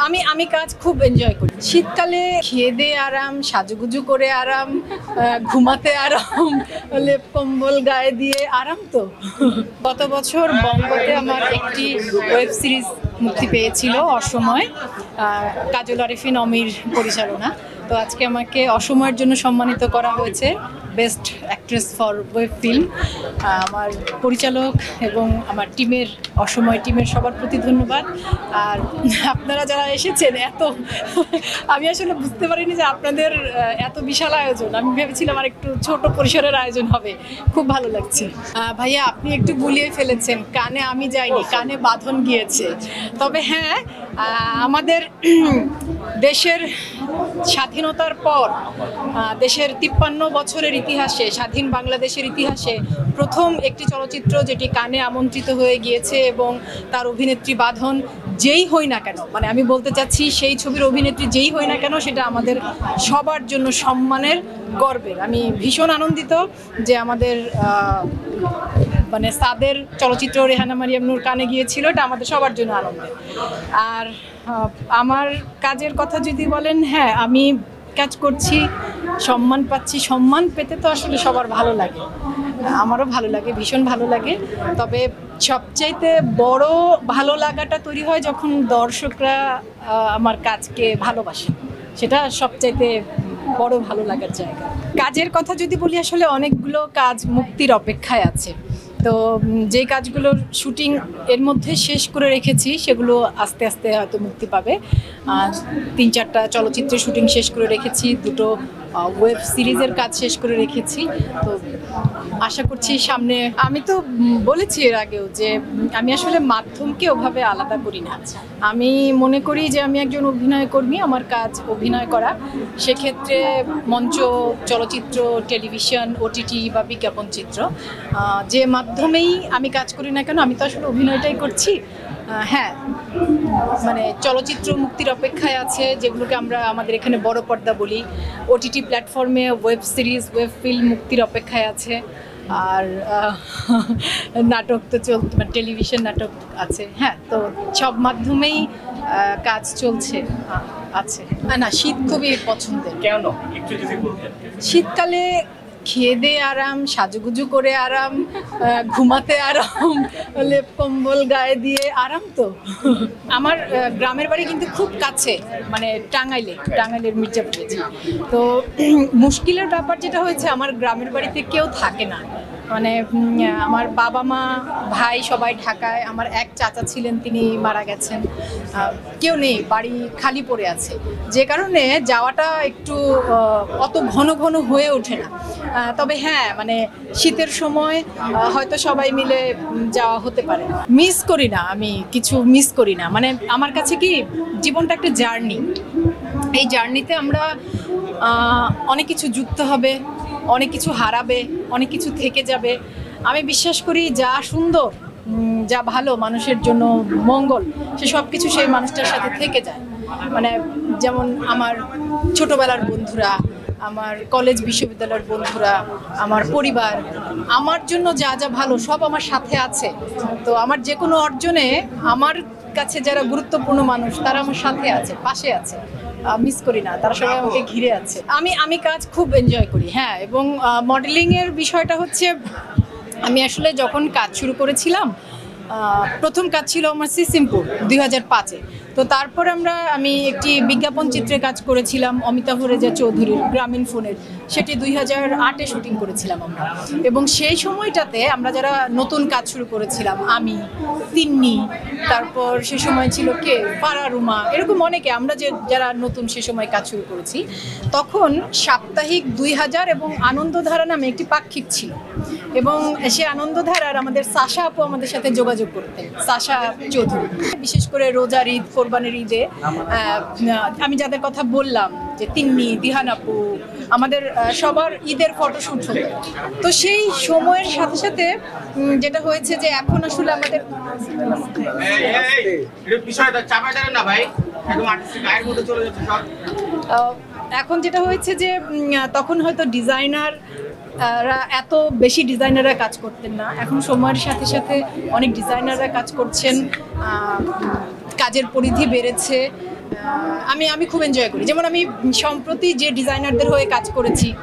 আমি আমি কাজ খুব এনজয় করি। শীতকালে খেয়ে দিয়ে আরাম, সাজুগুজু করে আরাম, ঘুমাতে আরাম, লেপ কম্বল গায়ে দিয়ে আরাম তো। গত বছর বঙ্গতে আমার একটি ওয়েব সিরিজ মুক্তি পেয়েছিল অসময়, কাজল আরিফিন অমির পরিচালনা। তো আজকে আমাকে অসময়ের জন্য সম্মানিত করা হয়েছে best actress for web film. আমার পরিচালক এবং আমার টিমের, অসময় টিমের সবার প্রতি ধন্যবাদ। আর আপনারা যারা এসেছেন, আমি আসলে বুঝতে পারিনি যে আপনাদের এত বিশাল আয়োজন। আমি ভেবেছিলাম আর একটু ছোট পরিসরের আয়োজন হবে। খুব ভালো লাগছে। ভাইয়া, আপনি একটু গুলিয়ে ফেলেছেন, কানে আমি যাইনি, কানে বাঁধন গিয়েছে। তবে হ্যাঁ, আমাদের দেশের স্বাধীনতার পর দেশের 53 বছরের ইতিহাসে, স্বাধীন বাংলাদেশের ইতিহাসে প্রথম একটি চলচ্চিত্র যেটি কানে আমন্ত্রিত হয়ে গিয়েছে এবং তার অভিনেত্রী বাঁধন যেই হই না কেন, মানে আমি বলতে চাচ্ছি সেই ছবির অভিনেত্রী যেই হই না কেন, সেটা আমাদের সবার জন্য সম্মানের, গর্বের। আমি ভীষণ আনন্দিত যে আমাদের মানে সাদের চলচ্চিত্র রেহানা মারিয়াম নূর কানে গিয়েছিল, এটা আমাদের সবার জন্য আনন্দের। আর আমার কাজের কথা যদি বলেন, হ্যাঁ আমি কাজ করছি, সম্মান পাচ্ছি। সম্মান পেতে তো আসলে সবার ভালো লাগে, আমারও ভালো লাগে, ভীষণ ভালো লাগে। তবে সবচাইতে বড় ভালো লাগাটা তৈরি হয় যখন দর্শকরা আমার কাজকে ভালোবাসে, সেটা সবচাইতে বড় ভালো লাগার জায়গা। কাজের কথা যদি বলি, আসলে অনেকগুলো কাজ মুক্তির অপেক্ষায় আছে। তো যেই কাজগুলোর শুটিং এর মধ্যে শেষ করে রেখেছি, সেগুলো আস্তে আস্তে হয়তো মুক্তি পাবে। 3-4টা চলচ্চিত্রের শুটিং শেষ করে রেখেছি, 2টো ওয়েব সিরিজের কাজ শেষ করে রেখেছি। তো আশা করছি সামনে। আমি তো বলেছি এর আগেও যে আমি আসলে মাধ্যমকে ওভাবে আলাদা করি না। আমি মনে করি যে আমি একজন অভিনয় কর্মী, আমার কাজ অভিনয় করা। সেক্ষেত্রে মঞ্চ, চলচ্চিত্র, টেলিভিশন, ওটিটি বা বিজ্ঞাপন চিত্র, যে মাধ্যমেই আমি কাজ করি না কেন, আমি তো আসলে অভিনয়টাই করছি। হ্যাঁ, মানে চলচ্চিত্র মুক্তির অপেক্ষায় আছে, যেগুলোকে আমরা আমাদের এখানে বড় পর্দা বলি। ওটিটি প্ল্যাটফর্মে ওয়েব সিরিজ, ওয়েব ফিল্ম মুক্তির অপেক্ষায় আছে। আর নাটক তো মানে টেলিভিশন নাটক আছে। হ্যাঁ, তো সব মাধ্যমেই কাজ চলছে আছে। না, শীত খুবই পছন্দের। কেন একটু যদি বলতেন? শীতকালে খেয়ে দিয়ে আরাম, সাজুগুজু করে আরাম, ঘুমাতে আরাম, লেপ কম্বল গায়ে দিয়ে আরাম তো। আমার গ্রামের বাড়ি কিন্তু খুব কাছে, মানে টাঙ্গাইলের মির্জাপুরে। তো মুশকিলের ব্যাপার যেটা হয়েছে, আমার গ্রামের বাড়িতে কেউ থাকে না। মানে আমার বাবা মা ভাই সবাই ঢাকায়, আমার এক চাচা ছিলেন, তিনি মারা গেছেন। কেউ নেই, বাড়ি খালি পড়ে আছে, যে কারণে যাওয়াটা একটু অত ঘন ঘন হয়ে ওঠে না। তবে হ্যাঁ, মানে শীতের সময় হয়তো সবাই মিলে যাওয়া হতে পারে। মিস করি না, আমি কিছু মিস করি না। মানে আমার কাছে কি, জীবনটা একটা জার্নি। এই জার্নিতে আমরা অনেক কিছু যুক্ত হবে, অনেক কিছু হারাবে, অনেক কিছু থেকে যাবে। আমি বিশ্বাস করি যা সুন্দর, যা ভালো, মানুষের জন্য মঙ্গল, সে সব কিছু সেই মানুষটার সাথে থেকে যায়। মানে যেমন আমার ছোটবেলার বন্ধুরা, আমার কলেজ বিশ্ববিদ্যালয়ের বন্ধুরা, আমার পরিবার, আমার জন্য যা যা ভালো সব আমার সাথে আছে। তো আমার যে কোনো অর্জনে আমার কাছে যারা গুরুত্বপূর্ণ মানুষ, তারা আমার সাথে আছে, পাশে আছে। মিস করি না, তারা সবাই আমাকে ঘিরে আছে। আমি কাজ খুব এনজয় করি। হ্যাঁ, এবং মডেলিংয়ের বিষয়টা হচ্ছে, আমি আসলে যখন কাজ শুরু করেছিলাম, প্রথম কাজ ছিল আমার সিসিমপুর 2005-এ। তো তারপর আমি একটি বিজ্ঞাপন চিত্রে কাজ করেছিলাম অমিতাভ রেজা চৌধুরীর গ্রামীণ ফোনের, সেটি 2008-এ শুটিং করেছিলাম আমরা। এবং সেই সময়টাতে আমরা যারা নতুন কাজ শুরু করেছিলাম, আমি, তিন্নি, তারপর সে সময় ছিল কে, পারারুমা, এরকম অনেকে, আমরা যারা নতুন সে সময় কাজ শুরু করেছি, তখন সাপ্তাহিক 2000 এবং আনন্দধারা নামে একটি পাক্ষিক ছিল। এবং সে আনন্দধারার আমাদের সাশা আপু আমাদের সাথে যোগাযোগ করতেন, সাশা চৌধুরী। বিশেষ করে রোজার ঈদ, কোরবানির ঈদে আমি যাদের কথা বললাম, যে তিন্নি, দিহান আপু, আমাদের সবার ঈদের ফটোশ্যুট হতো। তো সেই সময়ের সাথে সাথে যেটা হয়েছে যে এখন আসলে আমাদের এখন যেটা হয়েছে যে তখন হয়তো ডিজাইনাররা এত বেশি ডিজাইনাররা কাজ করতেন না। এখন সময়ের সাথে সাথে অনেক ডিজাইনাররা কাজ করছেন, কাজের পরিধি বেড়েছে। আমি আমি খুব এনজয় করি। যেমন আমি সম্প্রতি যে ডিজাইনারদের হয়ে কাজ করেছি,